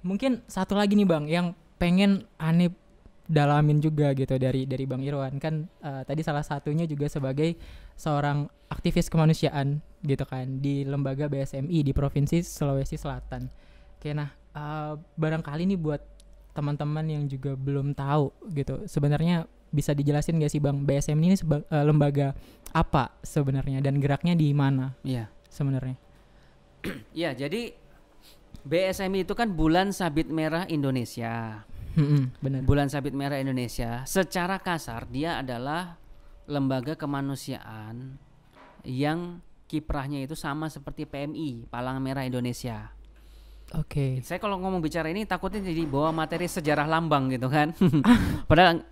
Mungkin satu lagi nih Bang yang pengen Anip dalamin juga gitu dari Bang Irwan kan, tadi salah satunya juga sebagai seorang aktivis kemanusiaan gitu kan di lembaga BSMI di Provinsi Sulawesi Selatan. Oke, nah barangkali nih buat teman-teman yang juga belum tahu gitu, sebenarnya bisa dijelasin gak sih Bang, BSMI ini lembaga apa sebenarnya dan geraknya di mana Iya. sebenarnya? Ya, jadi BSMI itu kan Bulan Sabit Merah Indonesia. Benar. Bulan Sabit Merah Indonesia secara kasar dia adalah lembaga kemanusiaan yang kiprahnya itu sama seperti PMI, Palang Merah Indonesia. Oke. Saya kalau ngomong bicara ini takutnya jadi bawa materi sejarah lambang gitu kan. Padahal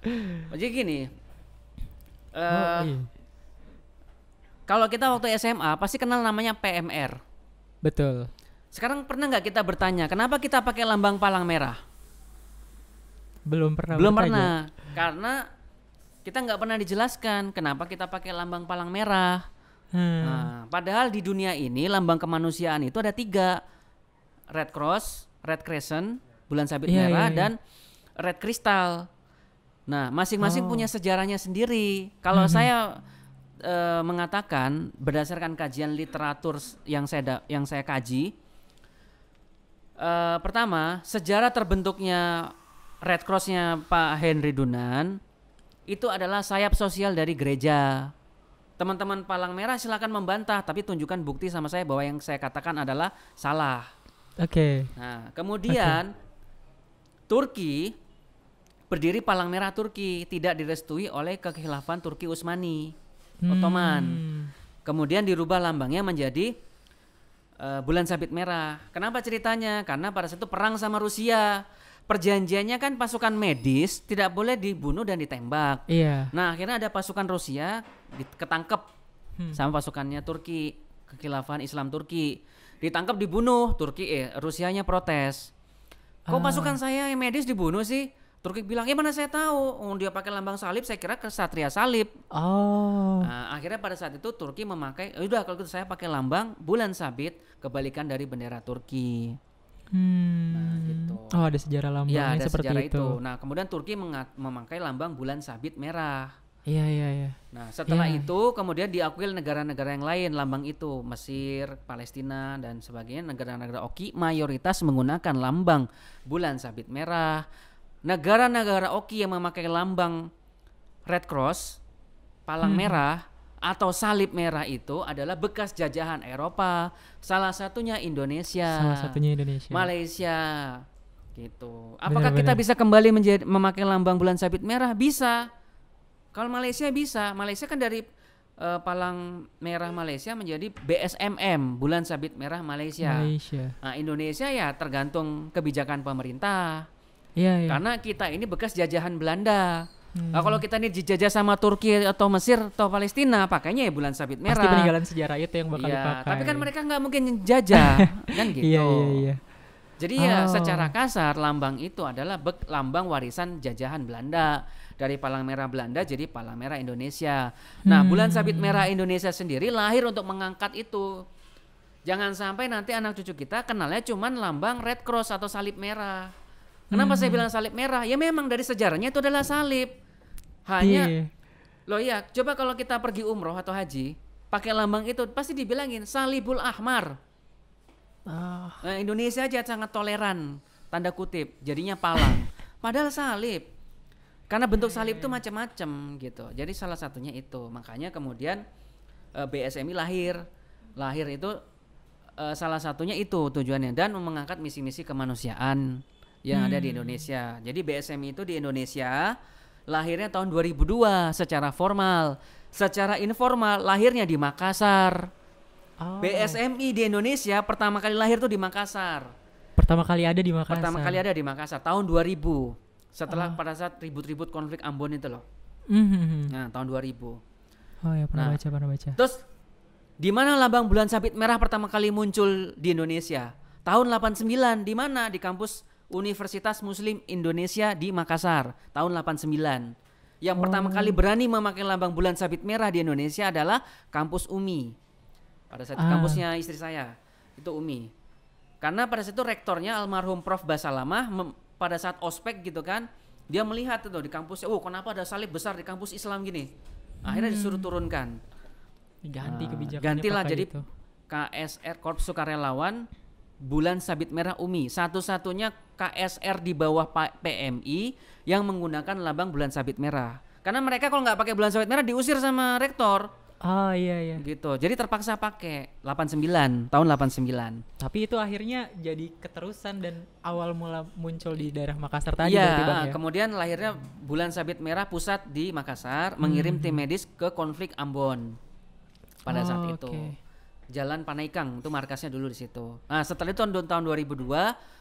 jadi gini, Oh, iya. kalau kita waktu SMA pasti kenal namanya PMR. Betul. Sekarang pernah nggak kita bertanya kenapa kita pakai lambang palang merah? Belum pernah Belum bertanya. pernah, karena kita nggak pernah dijelaskan kenapa kita pakai lambang palang merah. Nah, padahal di dunia ini lambang kemanusiaan itu ada 3, Red Cross, Red Crescent, Bulan Sabit Iya, Merah, iya, iya. dan Red Crystal. Nah, masing-masing punya sejarahnya sendiri. Kalau saya mengatakan berdasarkan kajian literatur yang saya kaji, pertama sejarah terbentuknya Red Cross-nya Pak Henry Dunan itu adalah sayap sosial dari gereja. Teman-teman Palang Merah silakan membantah, tapi tunjukkan bukti sama saya bahwa yang saya katakan adalah salah. Oke. Nah, kemudian Turki, berdiri Palang Merah Turki, tidak direstui oleh kekhilafan Turki Utsmani, Ottoman. Kemudian dirubah lambangnya menjadi Bulan Sabit Merah. Kenapa ceritanya? Karena pada saat itu perang sama Rusia. Perjanjiannya kan pasukan medis tidak boleh dibunuh dan ditembak. Iya. Nah, akhirnya ada pasukan Rusia ketangkep sama pasukannya Turki, kekhilafan Islam Turki. Ditangkap dibunuh, Rusianya protes. Kok pasukan saya yang medis dibunuh sih? Turki bilang, ya mana saya tahu, dia pakai lambang salib, saya kira kesatria salib. Oh. Nah, akhirnya pada saat itu Turki memakai, udah kalau gitu saya pakai lambang Bulan Sabit, kebalikan dari bendera Turki. Nah, gitu. Oh, ada sejarah lambangnya Ya, ada seperti sejarah itu. Nah, kemudian Turki memakai lambang Bulan Sabit Merah. Iya, iya, iya. Nah, setelah Ya. itu kemudian diakui negara-negara yang lain lambang itu, Mesir, Palestina dan sebagainya. Negara-negara Oki mayoritas menggunakan lambang Bulan Sabit Merah. Negara-negara Oki yang memakai lambang Red Cross, Palang Merah atau salib merah itu adalah bekas jajahan Eropa. Salah satunya Indonesia. Salah satunya Indonesia. Malaysia. Gitu. Apakah Benar-benar. kita bisa kembali memakai lambang Bulan Sabit Merah? Bisa. Kalau Malaysia bisa. Malaysia kan dari Palang Merah Malaysia menjadi BSMM, Bulan Sabit Merah Malaysia. Malaysia. Nah, Indonesia ya tergantung kebijakan pemerintah. Iya, iya. Karena kita ini bekas jajahan Belanda. Nah, kalau kita ini dijajah sama Turki atau Mesir atau Palestina, pakainya ya Bulan Sabit Merah. Pasti peninggalan sejarah itu yang bakal Iya, dipakai. tapi kan mereka nggak mungkin jajah, kan gitu. Iya, iya, iya. Jadi ya secara kasar lambang itu adalah lambang warisan jajahan Belanda. Dari Palang Merah Belanda jadi Palang Merah Indonesia. Nah, Bulan Sabit Merah Indonesia sendiri lahir untuk mengangkat itu. Jangan sampai nanti anak cucu kita kenalnya cuman lambang Red Cross atau salib merah. Kenapa saya bilang salib merah? Ya memang dari sejarahnya itu adalah salib. Hanya Iya. loh ya, coba kalau kita pergi umroh atau haji, pakai lambang itu pasti dibilangin Salibul Ahmar. Ah, Nah, Indonesia aja sangat toleran, tanda kutip, jadinya palang. Padahal salib. Karena bentuk salib itu macam-macam gitu. Jadi salah satunya itu. Makanya kemudian BSMI lahir. Lahir itu salah satunya itu tujuannya dan mengangkat misi-misi kemanusiaan yang ada di Indonesia. Jadi BSMI itu di Indonesia lahirnya tahun 2002 secara formal. Secara informal lahirnya di Makassar. oh. BSMI di Indonesia pertama kali lahir tuh di Makassar. Pertama kali ada di Makassar. Pertama kali ada di Makassar tahun 2000. Setelah pada saat ribut-ribut konflik Ambon itu loh. Nah, tahun 2000. Oh ya, pernah Nah. baca. Terus di mana lambang Bulan Sabit Merah pertama kali muncul di Indonesia? Tahun 89 di mana? Di kampus Universitas Muslim Indonesia di Makassar tahun 89. Yang pertama kali berani memakai lambang Bulan Sabit Merah di Indonesia adalah kampus UMI. Pada saat itu kampusnya istri saya itu UMI. Karena pada saat itu rektornya almarhum Prof. Basalamah pada saat ospek gitu kan, dia melihat itu di kampus, oh kenapa ada salib besar di kampus Islam gini. Akhirnya disuruh turunkan. Ganti kebijakannya. Gantilah pakai jadi itu. KSR Korps Sukarelawan Bulan Sabit Merah UMI, satu-satunya KSR di bawah PMI yang menggunakan lambang bulan sabit merah. Karena mereka kalau nggak pakai bulan sabit merah diusir sama rektor. Oh iya. Gitu. Jadi terpaksa pakai 89 tahun 89. Tapi itu akhirnya jadi keterusan dan awal mula muncul di daerah Makassar tadi Iya, berarti Bang ya. kemudian lahirnya bulan sabit merah pusat di Makassar mengirim tim medis ke konflik Ambon pada saat itu. Oke. Jalan Panaikang itu markasnya dulu di situ. Nah, setelah itu tahun 2002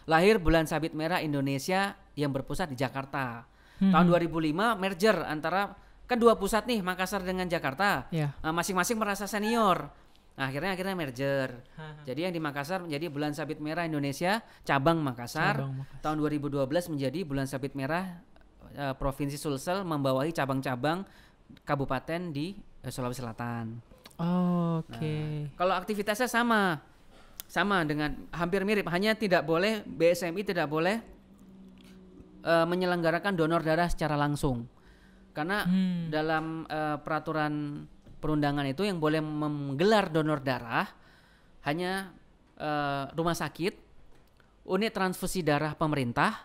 lahir bulan sabit merah Indonesia yang berpusat di Jakarta. Tahun 2005 merger antara kedua pusat nih Makassar dengan Jakarta. Iya. Masing-masing merasa senior. Nah, akhirnya merger. Jadi yang di Makassar menjadi bulan sabit merah Indonesia cabang Makassar. Tahun 2012 menjadi bulan sabit merah Provinsi Sulsel membawahi cabang-cabang kabupaten di Sulawesi Selatan. Oke. Nah, kalau aktivitasnya sama dengan hampir mirip, hanya tidak boleh BSMI tidak boleh menyelenggarakan donor darah secara langsung. Karena dalam peraturan perundangan itu yang boleh menggelar donor darah hanya rumah sakit, unit transfusi darah pemerintah,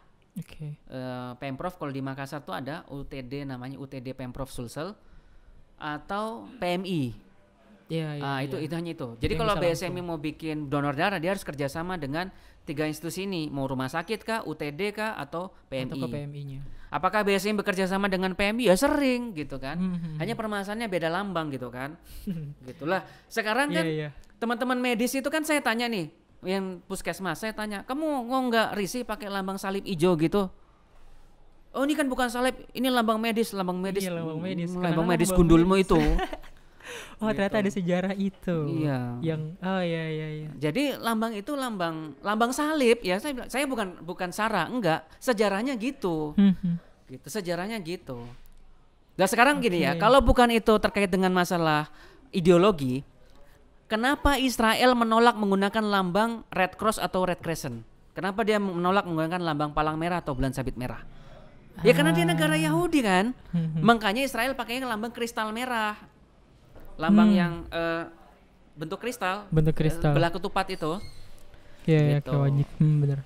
Pemprov. Kalau di Makassar tuh ada UTD namanya UTD Pemprov Sulsel atau PMI. Itu hanya itu. Jadi kalau BSMI mau bikin donor darah dia harus kerjasama dengan 3 institusi ini, mau rumah sakit kah, UTD kah, atau PMI. Atau ke PMI-nya. Apakah BSMI bekerja sama dengan PMI? Ya sering gitu kan. Hanya permasalahannya beda lambang gitu kan. Gitulah. Sekarang kan teman-teman medis itu kan saya tanya nih, yang puskesmas saya tanya, kamu mau nggak risih pakai lambang salib hijau gitu? Oh ini kan bukan salib, ini lambang medis. Iya, Lambang medis gundulmu itu. Oh gitu. Ternyata ada sejarah itu. Iya. Yang iya. Jadi lambang itu lambang salib ya. Saya bukan sara, enggak. Sejarahnya gitu. Gitu, sejarahnya gitu. Nah, sekarang gini ya, kalau bukan itu terkait dengan masalah ideologi, kenapa Israel menolak menggunakan lambang Red Cross atau Red Crescent? Kenapa dia menolak menggunakan lambang palang merah atau bulan sabit merah? Ya karena dia negara Yahudi kan. Makanya Israel pakainya lambang kristal merah. Lambang yang bentuk kristal belah ketupat itu. Iya, gitu. Wajib, bener.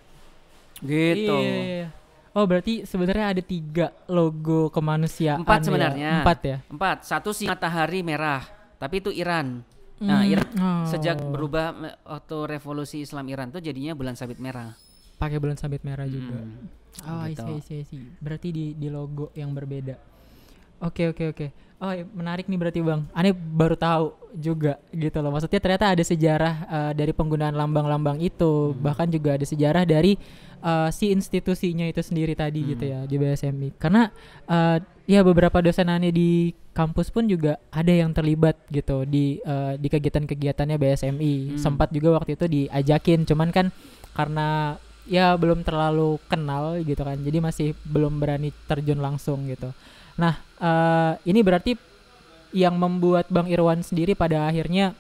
Gitu. Iya. Oh berarti sebenarnya ada 3 logo kemanusiaan. 4 sebenarnya. 4 ya. 4. Satu si matahari merah, tapi itu Iran. Nah Iran sejak berubah waktu revolusi Islam Iran tuh jadinya bulan sabit merah. Pakai bulan sabit merah juga. Gitu. I see. Berarti di logo yang berbeda. Oke. Oh menarik nih berarti Bang. Aneh baru tahu juga gitu loh. Maksudnya ternyata ada sejarah dari penggunaan lambang-lambang itu. Bahkan juga ada sejarah dari si institusinya itu sendiri tadi gitu ya di BSMI. Karena ya beberapa dosen Aneh di kampus pun juga ada yang terlibat gitu di kegiatan-kegiatannya BSMI. Sempat juga waktu itu diajakin, cuman kan karena ya belum terlalu kenal gitu kan. Jadi masih belum berani terjun langsung gitu. Nah, ini berarti yang membuat Bang Irwan sendiri pada akhirnya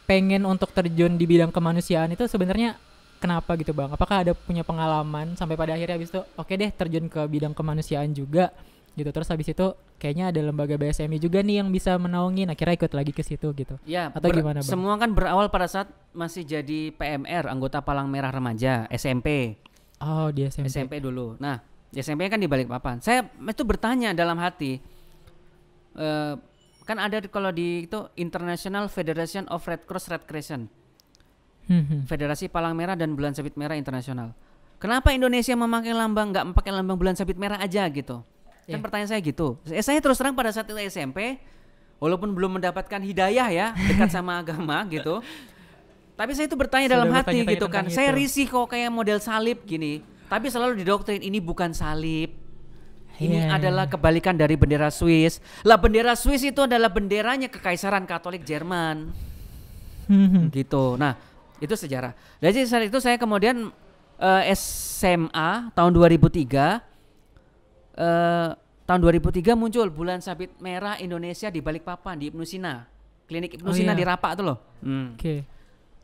pengen untuk terjun di bidang kemanusiaan itu sebenarnya kenapa gitu Bang? Apakah ada punya pengalaman sampai pada akhirnya habis itu oke deh terjun ke bidang kemanusiaan juga gitu. Terus habis itu kayaknya ada lembaga BSMI juga nih yang bisa menaungin, akhirnya ikut lagi ke situ gitu. Ya, atau gimana Bang? Semua kan berawal pada saat masih jadi PMR, anggota Palang Merah Remaja, SMP. Oh, di SMP. SMP dulu. Nah, di SMP kan di Balikpapan. Saya itu bertanya dalam hati, kan ada kalau di itu International Federation of Red Cross Red Crescent, Federasi Palang Merah dan Bulan Sabit Merah Internasional. Kenapa Indonesia memakai lambang, nggak memakai lambang Bulan Sabit Merah aja gitu? Kan pertanyaan saya gitu. Saya terus terang pada saat itu SMP, walaupun belum mendapatkan hidayah ya dekat sama agama gitu, tapi saya itu bertanya dalam hati gitu kan. Saya risih kok kayak model salib gini. Tapi selalu didoktrin ini bukan salib. Ini adalah kebalikan dari bendera Swiss. Lah bendera Swiss itu adalah benderanya Kekaisaran Katolik Jerman. Gitu. Nah, itu sejarah. Dari saat itu saya kemudian SMA tahun 2003 muncul Bulan Sabit Merah Indonesia di Balikpapan di Ibnu Sina. Klinik Ibnu Sina di Rapak tuh loh.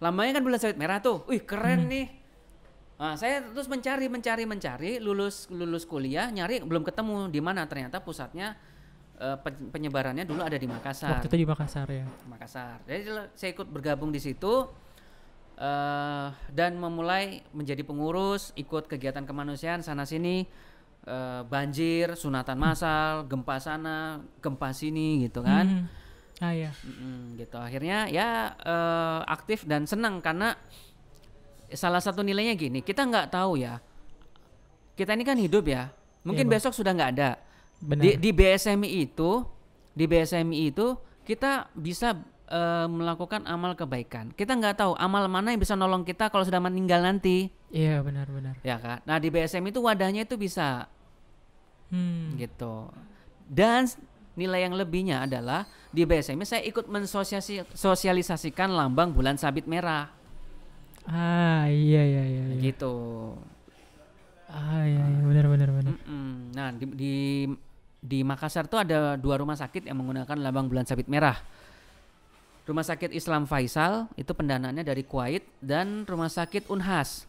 lambangnya kan bulan sabit merah tuh. Wih, keren nih. Nah, saya terus mencari, lulus kuliah, nyari belum ketemu di mana, ternyata pusatnya penyebarannya dulu ada di Makassar. Waktu itu di Makassar ya. Makassar. Jadi saya ikut bergabung di situ dan memulai menjadi pengurus, ikut kegiatan kemanusiaan sana sini, banjir, sunatan massal, gempa sana, gempa sini gitu kan. Iya. Gitu. Akhirnya ya aktif dan senang karena salah satu nilainya gini, kita nggak tahu ya, kita ini kan hidup ya, mungkin besok sudah nggak ada. Di BSMI itu kita bisa melakukan amal kebaikan. Kita nggak tahu amal mana yang bisa nolong kita kalau sudah meninggal nanti. Iya, benar. Ya kan. Nah, di BSMI itu wadahnya itu bisa gitu. Dan nilai yang lebihnya adalah di BSMI saya ikut mensosialisasikan lambang bulan sabit merah. Iya. Gitu. Iya, benar. Nah, di Makassar tuh ada 2 rumah sakit yang menggunakan lambang bulan sabit merah. Rumah sakit Islam Faisal itu pendanaannya dari Kuwait dan rumah sakit Unhas.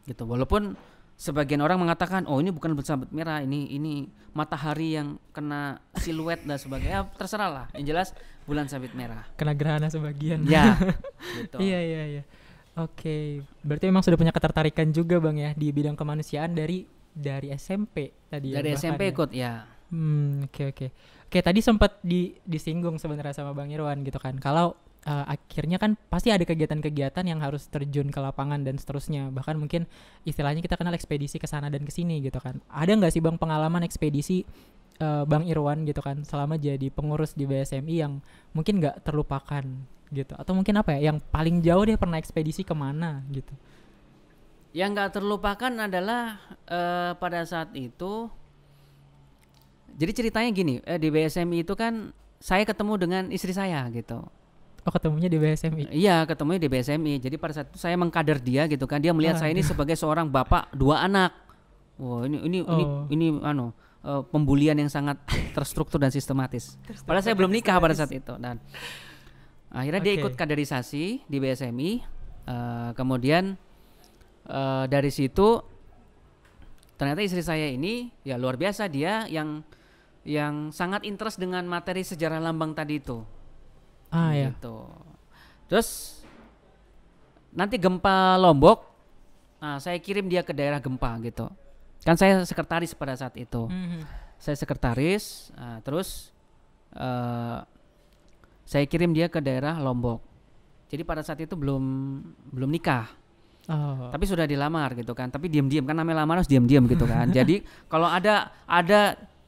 Gitu. Walaupun sebagian orang mengatakan, oh ini bukan bulan sabit merah, ini matahari yang kena siluet dan sebagainya. Terserah lah. Yang jelas bulan sabit merah. Kena gerhana sebagian. Ya. Gitu. Iya. Oke, berarti memang sudah punya ketertarikan juga Bang ya di bidang kemanusiaan dari SMP tadi. Dari ya, SMP ya. ikut ya. Oke, tadi sempat disinggung sebenarnya sama Bang Irwan gitu kan. Kalau akhirnya kan pasti ada kegiatan-kegiatan yang harus terjun ke lapangan dan seterusnya. Bahkan mungkin istilahnya kita kenal ekspedisi ke sana dan ke sini gitu kan. Ada nggak sih Bang pengalaman ekspedisi Bang Irwan gitu kan selama jadi pengurus di BSMI yang mungkin nggak terlupakan gitu, atau mungkin apa ya yang paling jauh dia pernah ekspedisi kemana gitu? Yang nggak terlupakan adalah pada saat itu, jadi ceritanya gini, di BSMI itu kan saya ketemu dengan istri saya gitu. Oh, ketemunya di BSMI? Iya, ketemunya di BSMI. Jadi pada saat itu saya mengkader dia gitu kan, dia melihat saya ini sebagai seorang bapak 2 anak. Wah, ini pembulian yang sangat terstruktur dan sistematis. Padahal saya belum nikah pada saat itu. Dan akhirnya dia ikut kaderisasi di BSMI. Kemudian dari situ ternyata istri saya ini ya luar biasa, dia yang sangat interest dengan materi sejarah lambang tadi itu. Gitu. Terus nanti gempa Lombok, saya kirim dia ke daerah gempa gitu. Kan saya sekretaris pada saat itu. Saya sekretaris, terus saya kirim dia ke daerah Lombok. Jadi pada saat itu belum nikah. Tapi sudah dilamar gitu kan. Tapi diam-diam kan, namanya lamar harus diam-diam gitu kan. Jadi kalau ada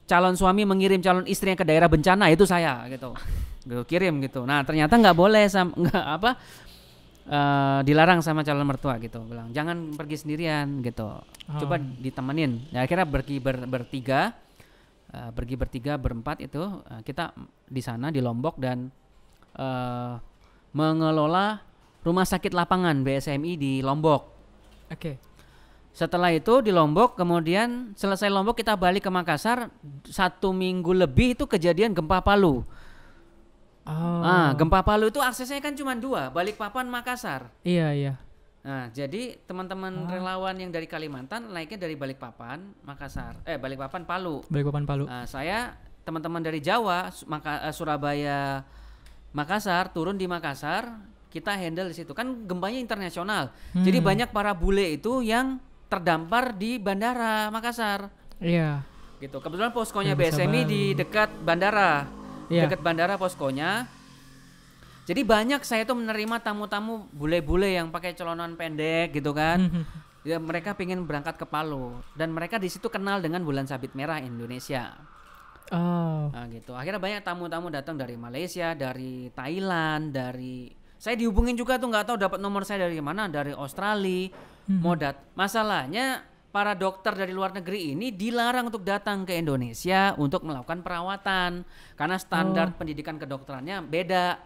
calon suami mengirim calon istrinya ke daerah bencana, itu saya gitu. Kirim gitu. Nah, ternyata nggak boleh dilarang sama calon mertua gitu. Bilang jangan pergi sendirian gitu. Coba ditemenin. Ya, akhirnya pergi bertiga berempat itu kita di sana di Lombok dan mengelola rumah sakit lapangan BSMI di Lombok. Setelah itu di Lombok, kemudian selesai Lombok kita balik ke Makassar. 1 minggu lebih itu kejadian gempa Palu. Gempa Palu itu aksesnya kan cuma 2, Balikpapan, Makassar. Iya. Nah, jadi teman-teman relawan yang dari Kalimantan naiknya dari Balikpapan, Balikpapan, Palu. Saya teman-teman dari Jawa, Surabaya, Makassar, turun di Makassar, kita handle di situ. Kan gempanya internasional. Jadi banyak para bule itu yang terdampar di bandara Makassar. Iya. Gitu. Kebetulan poskonya BSMI di dekat bandara. Dekat bandara poskonya. Jadi banyak saya tuh menerima tamu-tamu bule-bule yang pakai celonan pendek gitu kan. Ya, mereka pengen berangkat ke Palu dan mereka di situ kenal dengan bulan sabit merah Indonesia. Nah, gitu. Akhirnya banyak tamu-tamu datang dari Malaysia, dari Thailand, saya dihubungin juga tuh, nggak tahu dapat nomor saya dari mana, dari Australia. Masalahnya para dokter dari luar negeri ini dilarang untuk datang ke Indonesia untuk melakukan perawatan karena standar pendidikan kedokterannya beda.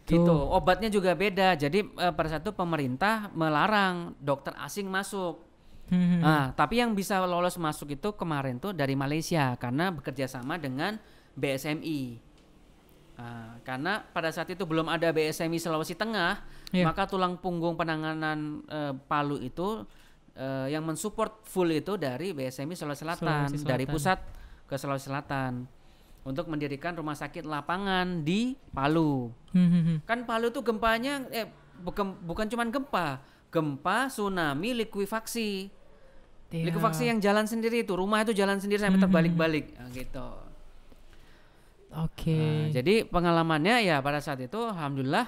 Gitu. Obatnya juga beda. Jadi pada saat itu pemerintah melarang dokter asing masuk. Tapi yang bisa lolos masuk itu kemarin tuh dari Malaysia karena bekerja sama dengan BSMI. Karena pada saat itu belum ada BSMI Sulawesi Tengah, maka tulang punggung penanganan Palu itu yang mensupport full itu dari BSMI Sulawesi Selatan, dari pusat ke Sulawesi Selatan untuk mendirikan rumah sakit lapangan di Palu. Kan Palu itu gempanya bukan cuma gempa, tsunami, likuifaksi. Likuifaksi yang jalan sendiri itu, rumah itu jalan sendiri sampai terbalik-balik gitu. Oke. Jadi pengalamannya ya pada saat itu alhamdulillah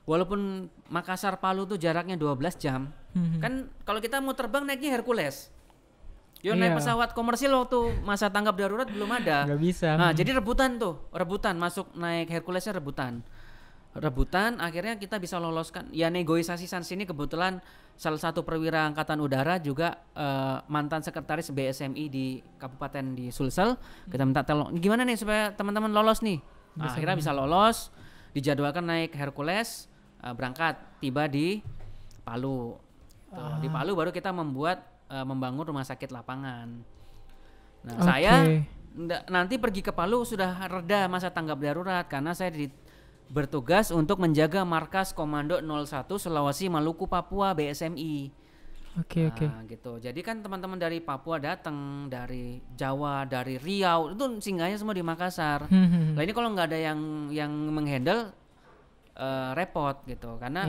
walaupun Makassar Palu tuh jaraknya 12 jam. Kan kalau kita mau terbang naiknya Hercules. Naik pesawat komersil waktu masa tanggap darurat belum ada. Nggak bisa. Jadi rebutan masuk naik Herculesnya rebutan akhirnya kita bisa loloskan. Ya negosiasi sini kebetulan salah satu perwira angkatan udara juga mantan sekretaris BSMI di kabupaten di Sulsel. Kita minta tolong gimana nih supaya teman-teman lolos nih. Akhirnya bisa lolos, dijadwalkan naik Hercules, berangkat tiba di Palu. Di Palu baru kita membangun rumah sakit lapangan. Nah, saya nanti pergi ke Palu sudah reda masa tanggap darurat karena saya bertugas untuk menjaga markas Komando 01 Sulawesi Maluku Papua BSMI. Oke. Gitu. Jadi kan teman-teman dari Papua datang, dari Jawa, dari Riau itu singgahnya semua di Makassar. Nah ini kalau nggak ada yang menghandle repot gitu karena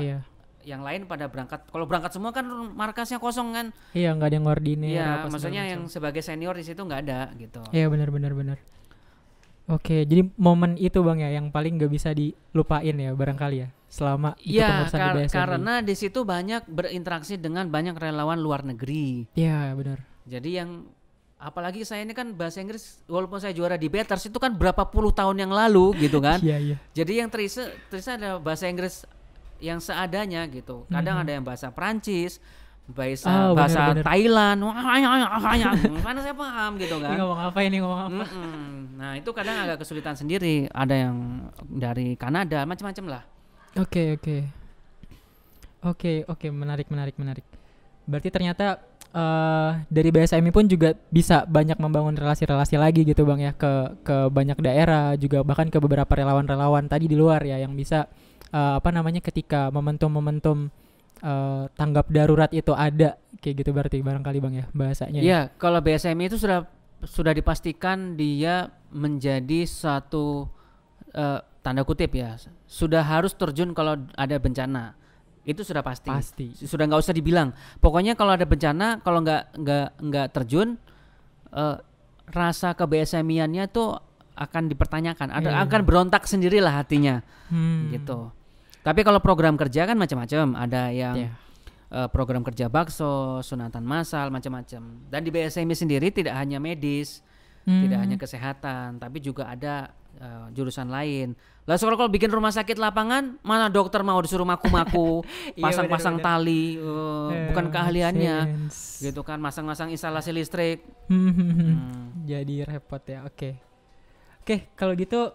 yang lain pada berangkat. Kalau berangkat semua kan markasnya kosong kan. Iya, nggak ada yang ngordinir. Iya, maksudnya yang sebagai senior di situ nggak ada gitu. Iya benar. Oke, jadi momen itu Bang ya yang paling gak bisa dilupain ya barangkali ya selama itu pengurusan di BSMI. Karena di situ banyak berinteraksi dengan banyak relawan luar negeri. Iya benar. Jadi yang apalagi saya ini kan bahasa Inggris walaupun saya juara di Betters itu kan berapa puluh tahun yang lalu gitu kan. Iya. Jadi yang terisa ada bahasa Inggris yang seadanya gitu. Kadang ada yang bahasa Prancis, bahasa bener. Thailand, mana saya paham gitu kan. Ini ngomong apa. Nah itu kadang agak kesulitan sendiri. Ada yang dari Kanada, macam-macam lah. Oke, menarik. Berarti ternyata dari BSMI pun juga bisa banyak membangun relasi-relasi lagi gitu Bang ya ke banyak daerah, juga bahkan ke beberapa relawan-relawan tadi di luar ya yang bisa ketika momentum tanggap darurat itu ada kayak gitu berarti barangkali Bang ya bahasanya. Iya, kalau BSMI itu sudah dipastikan dia menjadi satu tanda kutip ya, sudah harus terjun kalau ada bencana. Itu sudah pasti. Sudah nggak usah dibilang. Pokoknya kalau ada bencana, kalau nggak terjun, rasa ke-BSMI-annya tuh akan dipertanyakan. Akan berontak sendirilah hatinya, gitu. Tapi kalau program kerja kan macam-macam. Ada yang program kerja bakso, sunatan massal, macam-macam. Dan di BSMI sendiri tidak hanya medis, tidak hanya kesehatan, tapi juga ada jurusan lain. Lah kalau bikin rumah sakit lapangan, mana dokter mau disuruh maku-maku, pasang-pasang tali, bukan keahliannya, gitu kan, masang-masang instalasi listrik. Jadi repot ya. Oke, kalau gitu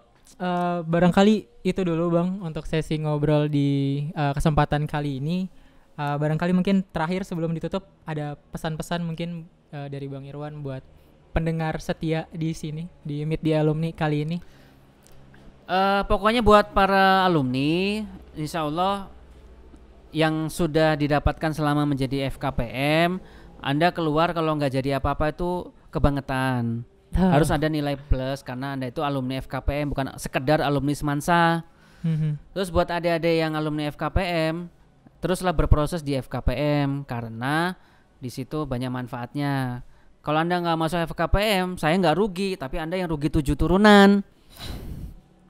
barangkali itu dulu Bang untuk sesi ngobrol di kesempatan kali ini. Barangkali mungkin terakhir sebelum ditutup ada pesan-pesan mungkin dari Bang Irwan buat pendengar setia di sini di Meet the Alumni kali ini. Pokoknya buat para alumni, insya Allah yang sudah didapatkan selama menjadi FKPM, Anda keluar kalau nggak jadi apa-apa itu kebangetan. Harus ada nilai plus karena Anda itu alumni FKPM, bukan sekedar alumni Semansa. Terus buat adik-adik yang alumni FKPM, teruslah berproses di FKPM karena di situ banyak manfaatnya. Kalau Anda nggak masuk FKPM, saya nggak rugi, tapi Anda yang rugi 7 turunan.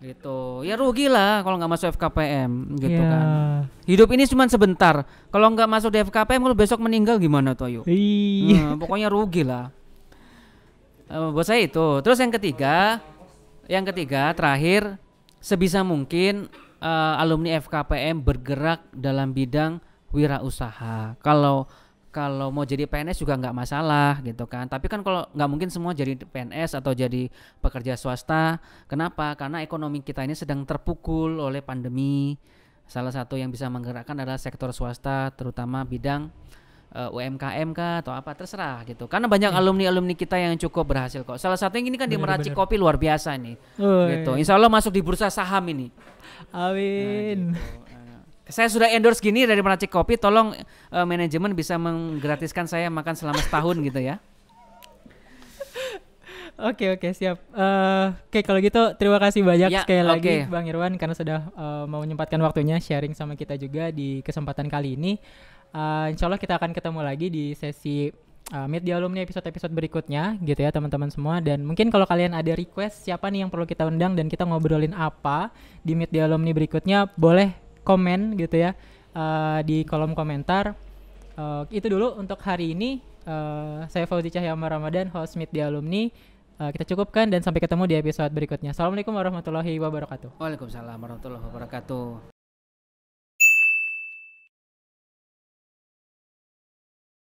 Gitu. Ya rugi lah kalau nggak masuk FKPM gitu kan. Hidup ini cuma sebentar. Kalau nggak masuk di FKPM, kalau besok meninggal gimana tuh yuk? Pokoknya rugi lah. Buat saya itu. Terus yang ketiga terakhir, sebisa mungkin alumni FKPM bergerak dalam bidang wirausaha. Kalau mau jadi PNS juga nggak masalah gitu kan. Tapi kan kalau nggak mungkin semua jadi PNS atau jadi pekerja swasta. Kenapa? Karena ekonomi kita ini sedang terpukul oleh pandemi. Salah satu yang bisa menggerakkan adalah sektor swasta, terutama bidang UMKM kah atau apa terserah gitu. Karena banyak alumni-alumni kita yang cukup berhasil kok. Salah satunya ini kan di Meracik Kopi luar biasa nih. Gitu. Insya Allah masuk di bursa saham ini. Amin. Nah, gitu. Saya sudah endorse gini dari Meracik Kopi, tolong manajemen bisa menggratiskan saya makan selama setahun gitu ya. Oke siap. Oke kalau gitu terima kasih banyak Ya, sekali lagi oke. Bang Irwan karena sudah mau menyempatkan waktunya sharing sama kita juga di kesempatan kali ini. Insya Allah kita akan ketemu lagi di sesi Meet the Alumni episode-episode berikutnya gitu ya teman-teman semua. Dan mungkin kalau kalian ada request siapa nih yang perlu kita undang dan kita ngobrolin apa di Meet the Alumni berikutnya, boleh komen gitu ya di kolom komentar. Itu dulu untuk hari ini. Saya Fauzi Cahyama Ramadan, host Meet the Alumni. Kita cukupkan dan sampai ketemu di episode berikutnya. Assalamualaikum warahmatullahi wabarakatuh. Waalaikumsalam warahmatullahi wabarakatuh.